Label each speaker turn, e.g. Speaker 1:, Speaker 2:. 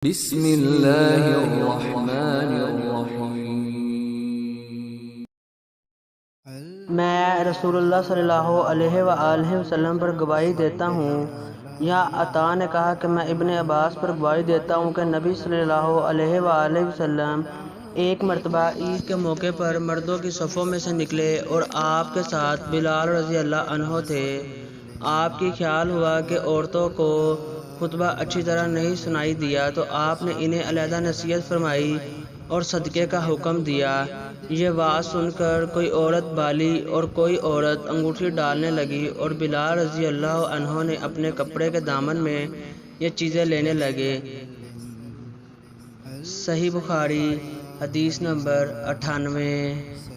Speaker 1: بسم اللہ الرحمن الرحیم۔
Speaker 2: میں رسول اللہ صلی اللہ علیہ وآلہ وسلم پر گواہی دیتا ہوں۔ یہاں عطا نے کہا کہ میں ابن عباس پر گواہی دیتا ہوں کہ نبی صلی اللہ علیہ وآلہ وسلم ایک مرتبہ عید کے موقع پر مردوں کی صفوں میں سے نکلے اور آپ کے ساتھ بلال رضی اللہ عنہ تھے۔ آپ کی خیال ہوا کہ عورتوں کو خطبہ اچھی طرح نہیں سنائی دیا تو آپ نے انہیں علیحدہ نصیحت فرمائی اور صدقے کا حکم دیا۔ یہ بات سن کر کوئی عورت بالی اور کوئی عورت انگوٹھی ڈالنے لگی اور بلال رضی اللہ عنہ نے اپنے کپڑے کے دامن میں یہ چیزیں لینے لگے۔ صحیح بخاری حدیث نمبر 98۔